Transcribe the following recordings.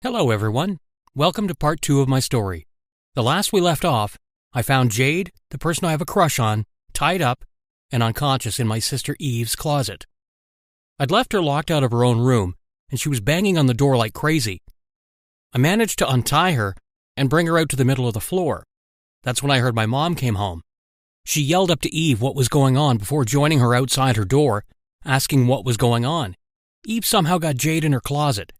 Hello everyone, welcome to part 2 of my story. The last we left off, I found Jade, the person I have a crush on, tied up and unconscious in my sister Eve's closet. I'd left her locked out of her own room, and she was banging on the door like crazy. I managed to untie her and bring her out to the middle of the floor. That's when I heard my mom came home. She yelled up to Eve what was going on before joining her outside her door, asking what was going on. Eve somehow got Jade in her closet.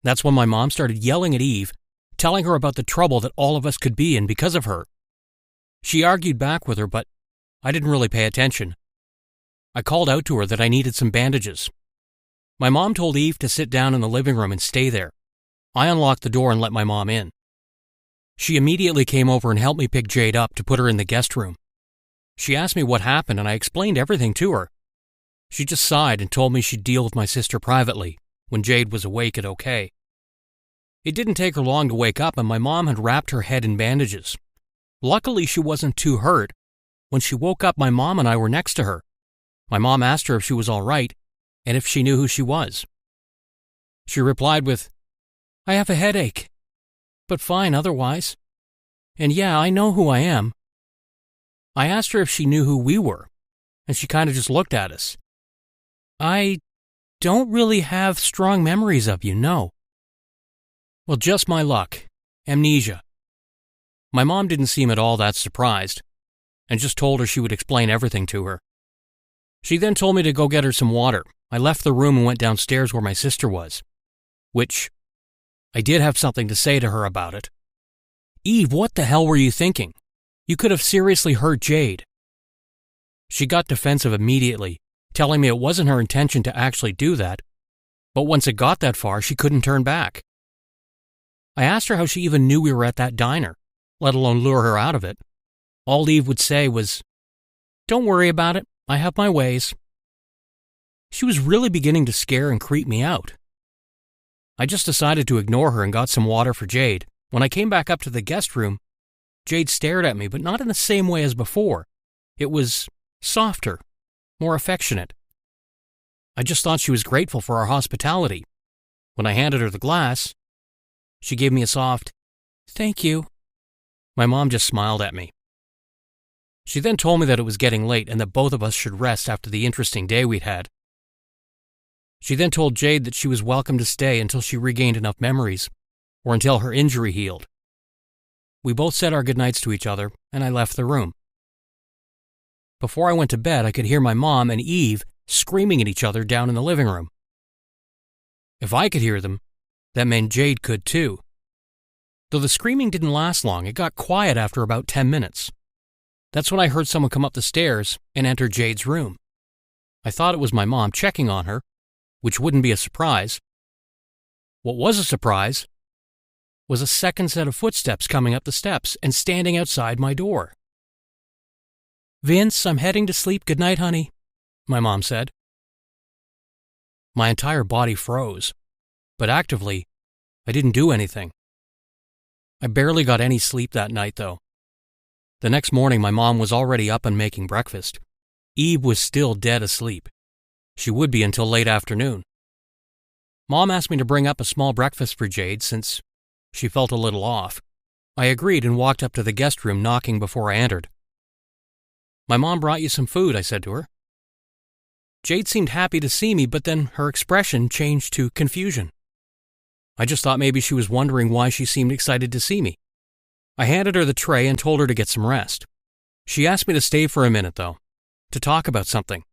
That's when my mom started yelling at Eve, telling her about the trouble that all of us could be in because of her. She argued back with her, but I didn't really pay attention. I called out to her that I needed some bandages. My mom told Eve to sit down in the living room and stay there. I unlocked the door and let my mom in. She immediately came over and helped me pick Jade up to put her in the guest room. She asked me what happened and I explained everything to her. She just sighed and told me she'd deal with my sister privately when Jade was awake and okay. It didn't take her long to wake up and my mom had wrapped her head in bandages. Luckily, she wasn't too hurt. When she woke up, my mom and I were next to her. My mom asked her if she was all right and if she knew who she was. She replied with, "I have a headache, but fine otherwise. And yeah, I know who I am." I asked her if she knew who we were, and she kind of just looked at us. "I don't really have strong memories of you, no." Well, just my luck. Amnesia. My mom didn't seem at all that surprised, and just told her she would explain everything to her. She then told me to go get her some water. I left the room and went downstairs where my sister was, which I did have something to say to her about it. "Eve, what the hell were you thinking? You could have seriously hurt Jade." She got defensive immediately, telling me it wasn't her intention to actually do that, but once it got that far, she couldn't turn back. I asked her how she even knew we were at that diner, let alone lure her out of it. All Eve would say was, "Don't worry about it, I have my ways." She was really beginning to scare and creep me out. I just decided to ignore her and got some water for Jade. When I came back up to the guest room, Jade stared at me, but not in the same way as before. It was softer, more affectionate. I just thought she was grateful for our hospitality. When I handed her the glass, she gave me a soft, "Thank you." My mom just smiled at me. She then told me that it was getting late and that both of us should rest after the interesting day we'd had. She then told Jade that she was welcome to stay until she regained enough memories, or until her injury healed. We both said our goodnights to each other, and I left the room. Before I went to bed, I could hear my mom and Eve screaming at each other down in the living room. If I could hear them, that meant Jade could too. Though the screaming didn't last long, it got quiet after about 10 minutes. That's when I heard someone come up the stairs and enter Jade's room. I thought it was my mom checking on her, which wouldn't be a surprise. What was a surprise was a second set of footsteps coming up the steps and standing outside my door. "Vince, I'm heading to sleep. Good night, honey," my mom said. My entire body froze, but actively, I didn't do anything. I barely got any sleep that night, though. The next morning, my mom was already up and making breakfast. Eve was still dead asleep. She would be until late afternoon. Mom asked me to bring up a small breakfast for Jade since she felt a little off. I agreed and walked up to the guest room, knocking before I entered. "My mom brought you some food," I said to her. Jade seemed happy to see me, but then her expression changed to confusion. I just thought maybe she was wondering why she seemed excited to see me. I handed her the tray and told her to get some rest. She asked me to stay for a minute, though, to talk about something.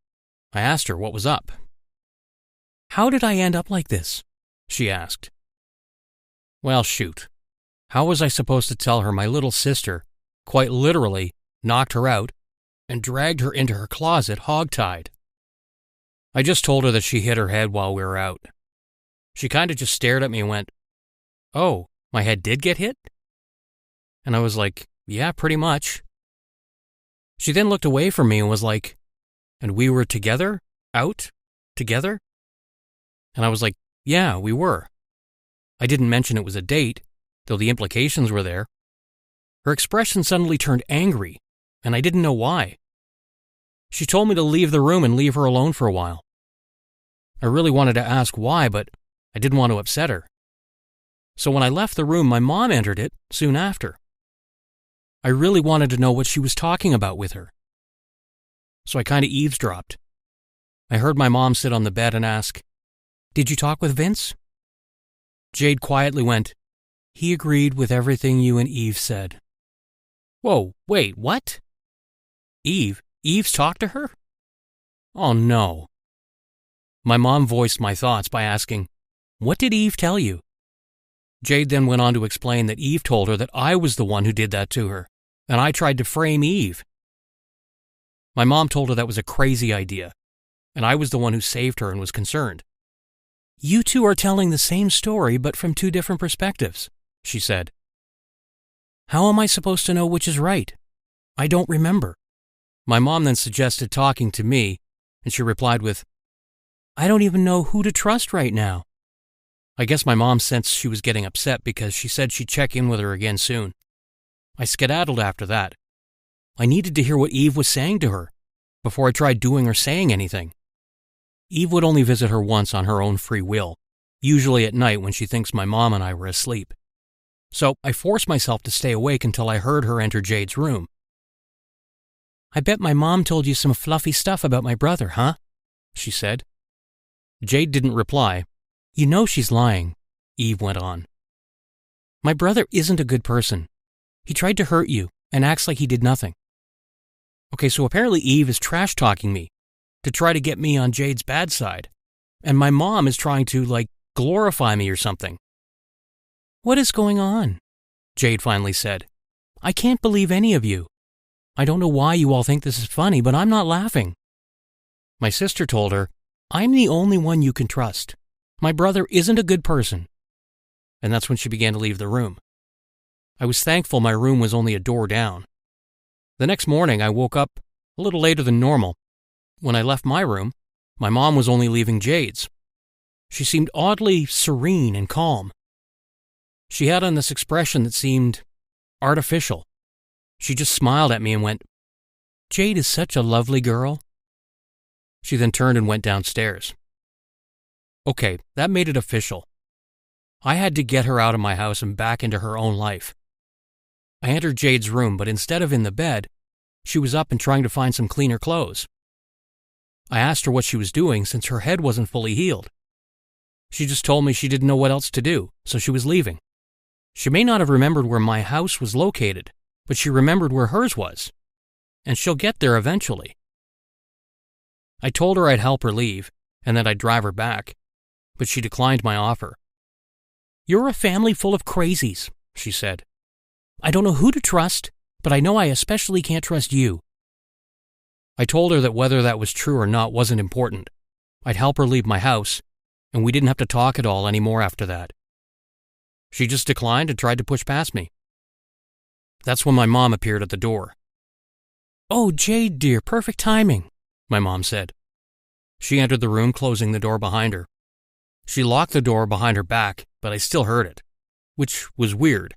I asked her what was up. "How did I end up like this?" she asked. Well, shoot. How was I supposed to tell her my little sister, quite literally, knocked her out and dragged her into her closet hogtied? I just told her that she hit her head while we were out. She kind of just stared at me and went, "Oh, my head did get hit?" And I was like, "Yeah, pretty much." She then looked away from me and was like, "And we were together? Out? Together?" And I was like, "Yeah, we were." I didn't mention it was a date, though the implications were there. Her expression suddenly turned angry, and I didn't know why. She told me to leave the room and leave her alone for a while. I really wanted to ask why, but I didn't want to upset her. So when I left the room, my mom entered it soon after. I really wanted to know what she was talking about with her. So I kind of eavesdropped. I heard my mom sit on the bed and ask, "Did you talk with Vince?" Jade quietly went, "He agreed with everything you and Eve said." Whoa, wait, what? Eve's talked to her? Oh no. My mom voiced my thoughts by asking, "What did Eve tell you?" Jade then went on to explain that Eve told her that I was the one who did that to her, and I tried to frame Eve. My mom told her that was a crazy idea, and I was the one who saved her and was concerned. "You two are telling the same story, but from two different perspectives," she said. "How am I supposed to know which is right? I don't remember." My mom then suggested talking to me, and she replied with, "I don't even know who to trust right now." I guess my mom sensed she was getting upset because she said she'd check in with her again soon. I skedaddled after that. I needed to hear what Eve was saying to her before I tried doing or saying anything. Eve would only visit her once on her own free will, usually at night when she thinks my mom and I were asleep. So I forced myself to stay awake until I heard her enter Jade's room. "I bet my mom told you some fluffy stuff about my brother, huh?" she said. Jade didn't reply. "You know she's lying," Eve went on. "My brother isn't a good person. He tried to hurt you and acts like he did nothing." Okay, so apparently Eve is trash-talking me to try to get me on Jade's bad side, and my mom is trying to, glorify me or something. "What is going on?" Jade finally said. "I can't believe any of you. I don't know why you all think this is funny, but I'm not laughing." My sister told her, "I'm the only one you can trust. My brother isn't a good person." And that's when she began to leave the room. I was thankful my room was only a door down. The next morning, I woke up a little later than normal. When I left my room, my mom was only leaving Jade's. She seemed oddly serene and calm. She had on this expression that seemed artificial. She just smiled at me and went, "Jade is such a lovely girl." She then turned and went downstairs. Okay, that made it official. I had to get her out of my house and back into her own life. I entered Jade's room, but instead of in the bed, she was up and trying to find some cleaner clothes. I asked her what she was doing since her head wasn't fully healed. She just told me she didn't know what else to do, so she was leaving. She may not have remembered where my house was located, but she remembered where hers was, and she'll get there eventually. I told her I'd help her leave, and that I'd drive her back, but she declined my offer. "You're a family full of crazies," she said. "I don't know who to trust, but I know I especially can't trust you." I told her that whether that was true or not wasn't important. I'd help her leave my house, and we didn't have to talk at all anymore after that. She just declined and tried to push past me. That's when my mom appeared at the door. "Oh, Jade, dear, perfect timing," my mom said. She entered the room, closing the door behind her. She locked the door behind her back, but I still heard it, which was weird.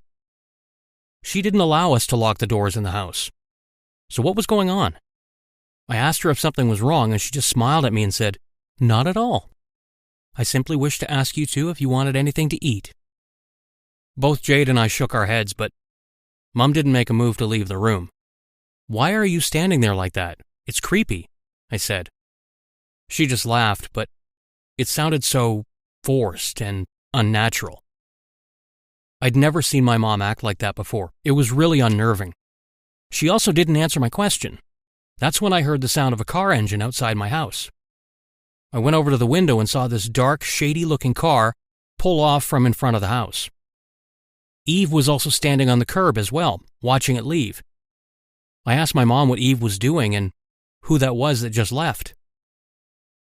She didn't allow us to lock the doors in the house. So what was going on? I asked her if something was wrong, and she just smiled at me and said, "Not at all. I simply wished to ask you two if you wanted anything to eat." Both Jade and I shook our heads, but Mom didn't make a move to leave the room. "Why are you standing there like that? It's creepy," I said. She just laughed, but it sounded so forced and unnatural. I'd never seen my mom act like that before. It was really unnerving. She also didn't answer my question. That's when I heard the sound of a car engine outside my house. I went over to the window and saw this dark, shady-looking car pull off from in front of the house. Eve was also standing on the curb as well, watching it leave. I asked my mom what Eve was doing and who that was that just left.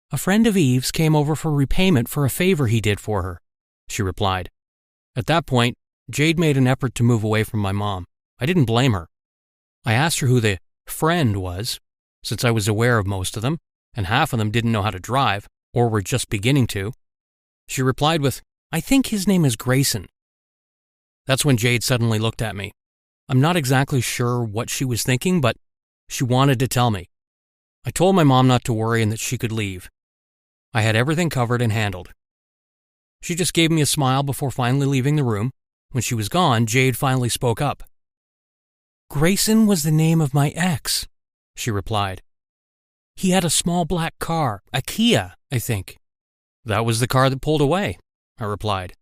"A friend of Eve's came over for repayment for a favor he did for her," she replied. At that point, Jade made an effort to move away from my mom. I didn't blame her. I asked her who the friend was, since I was aware of most of them, and half of them didn't know how to drive, or were just beginning to. She replied with, "I think his name is Grayson." That's when Jade suddenly looked at me. I'm not exactly sure what she was thinking, but she wanted to tell me. I told my mom not to worry and that she could leave. I had everything covered and handled. She just gave me a smile before finally leaving the room. When she was gone, Jade finally spoke up. "Grayson was the name of my ex," she replied. "He had a small black car, a Kia, I think." "That was the car that pulled away," I replied.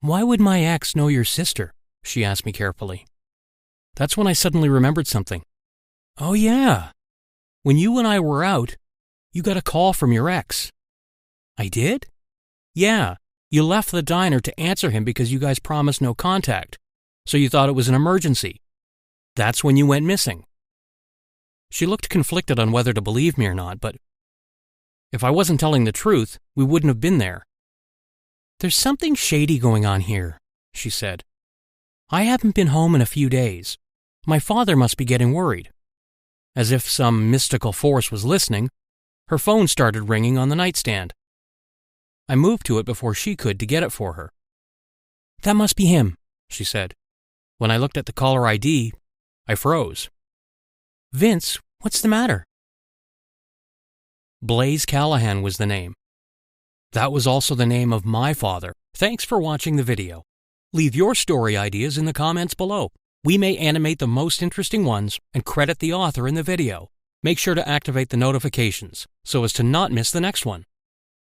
"Why would my ex know your sister?" she asked me carefully. That's when I suddenly remembered something. "Oh yeah, when you and I were out, you got a call from your ex." "I did?" "Yeah, you left the diner to answer him because you guys promised no contact, so you thought it was an emergency. That's when you went missing." She looked conflicted on whether to believe me or not, but if I wasn't telling the truth, we wouldn't have been there. "There's something shady going on here," she said. "I haven't been home in a few days. My father must be getting worried." As if some mystical force was listening, her phone started ringing on the nightstand. I moved to it before she could to get it for her. "That must be him," she said. When I looked at the caller ID, I froze. "Vince, what's the matter?" Blaze Callahan was the name. That was also the name of my father. Thanks for watching the video. Leave your story ideas in the comments below. We may animate the most interesting ones and credit the author in the video. Make sure to activate the notifications so as to not miss the next one.